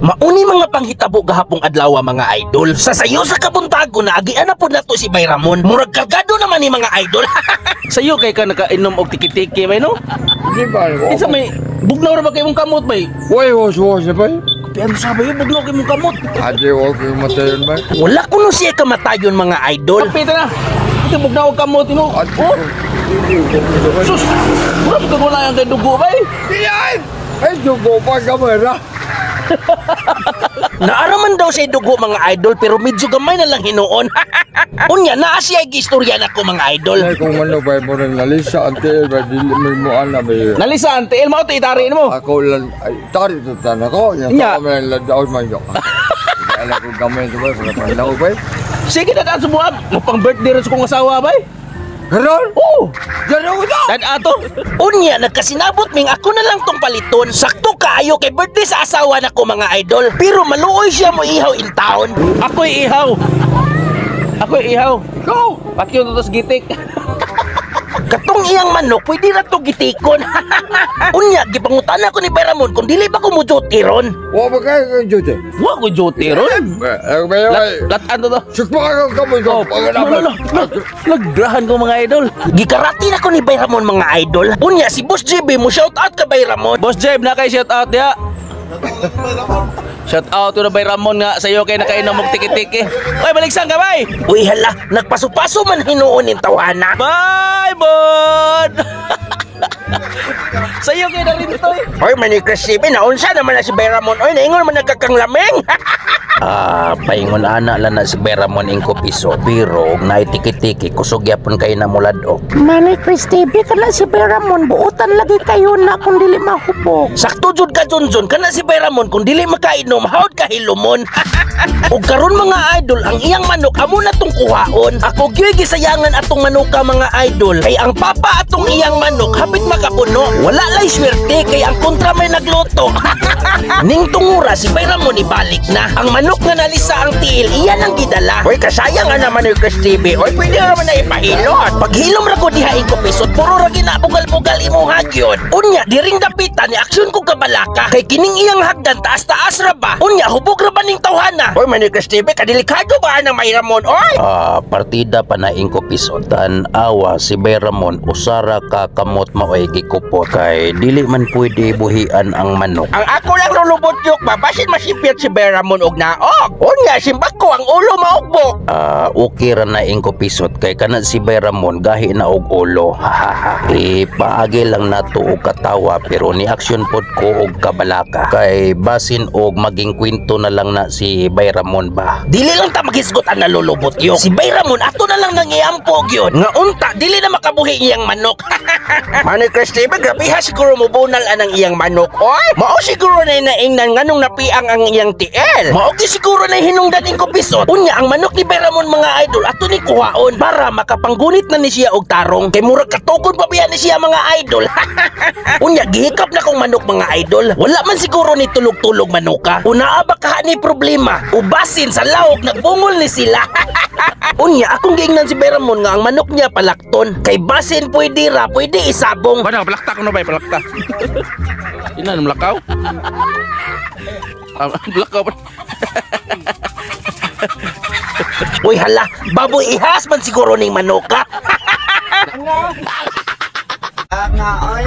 Mauni mga panghitabo gahapong adlaw mga idol. Sa sayo sa kabuntago na agian na po na to si Bay Ramon. Murag kargado naman ni mga idol. Sayo kay ka nakainom og tiki-tiki bay no? Di ba? Isa may bugnaw ra ba kay mong kamot bay? Why was ba? Pero sabi yung bugnaw kay mong kamot. Ate, okay matayon ba? Wala kuno siya kamatayon mga idol. Kapita na. Ito bugnaw og kamot no. Ate, Oh, sus. Mura mo wala yang kay dugo bay. Diyan! Ay, dugo pa kamera. Naaraman daw siya dugo mga idol pero medyo gamay na lang hinuon. Unya naa siya gistorya na ko mga idol. Ay, kung ano ba mo rin nalisa, ante, ba dili may mo ana may... Nalisa ante, el mo itari mo. Ako lang, ay, tari ito tan ako. Yung Nya. kami lang daos man yun. Alam ko gamay ito ba, para pala ko ba? Sige na daan subuan. Mo pang birthday rin sa kong asawa bay. Karon? Oh, Diyan ako ito! dad ato. Unya nagkasinabot ming ako na lang tong paliton. Sakto kaayo kay birthday sa asawa na ko mga idol. Pero maluoy siya mo ihaw in town. Ako'y ihaw. Ako'y ihaw. Go! Pakyo to sa gitik. Katong iyang manok pwede ra to gitikon. Unya gipangutan ako ni Bay Ramon kung dili ba ko mujuti ron. Wa ba kayo kang jute? Wa ko jote ron. Ako ba yun? Latan to to. Sukpa ka kamay ko. Naggrahan ko mga idol. Gikarati na ko ni Bay Ramon mga idol. Unya si Boss JB mo shout out ka Bay Ramon. Boss Jeb, na kay shout out ya. Shout out to na Bay Ramon nga sayo kay nakainom og tiki-tiki. Oy, baliksan ka bay. Uy hala, nagpaso-paso man hinuon in tawhana. Bye, bod. Sayo kay na rin to eh. Oy manikasibi naunsa naman na si Bay Ramon. Oy naingon man nagkakanglameng. Paingon ana lang na si Bay Ramon ingko piso. Pero og naay tiki-tiki kusog yapon kay na mulad-o. Manay Chris TV kana si Bay Ramon buutan lagi kayo na kung dili mahupog. Sakto jud ka Junjun kana si Bay Ramon kung dili makainom haod ka hilumon. Ug karon mga idol ang iyang manok amo na tong kuhaon. Ako gyud gisayangan atong manuka mga idol. Kay ang papa atong iyang manok hapit makapuno. Wala lay swerte kay ang kontra may nagluto. Ning tungura si Bay Ramon ibalik na. Ang manok nga nalisa ang tiil iyan ang gidala. Oy kasayang nga naman ni Chris TV. Oy pwede naman na ipahilot. Paghilom ra ko diha ingko pisot puro ra ginabugal-bugal imong hagyon. Unya diring dapitan ni aksyon ko kabalaka. Kay kining iyang hagdan taas-taas ra ba? Unya hubog ra ba ning tawhana? Oy man ni Chris TV kadelikado ba ang Bay Ramon? Oy. Partida pa na ingko pisot. Tan awa si Bay Ramon usara ka kamot maoy gikupot kay dili man pwede buhian ang manok. Ang ako lang lulubot yok ba basin masipyat si Bay Ramon og naok. Unya simbak ko ang ulo maugbok. Okay ra na ingko pisot kay kana si Bay Ramon gahi na og ulo. Ipaagi lang nato og katawa pero ni aksyon pod ko og kabalaka kay basin og maging kwento na lang na si Bay Ramon ba. Dili lang ta maghisgot ang nalulubot yok. Si Bay Ramon ato na lang nang iampog yun. Nga unta dili na makabuhi iyang manok. Manny Chris TV grabe ha siguro mo bunal anang iyang manok. Oy, mao siguro na inaingnan nganong napiang ang iyang tiel. Mao gi siguro na hinungdan ingko pisot. Unya ang manok ni Bay Ramon mga idol ato ni kuhaon para makapanggunit na ni siya og tarong. Kay murag katukod pa biya ni siya mga idol. Unya gihikap na kong manok mga idol. Wala man siguro ni tulog-tulog manuka. Una ba ka ni problema? Ubasin sa lawok nagbungol ni sila. Unya akong giingnan si Bay Ramon nga ang manok niya palakton. Kay basin pwede ra, pwede isabong. Bana palakta ko na bay, palakta. Ina malakaw. Malakaw. Uy hala, baboy ihas man siguro ning manok ka. Nga oy.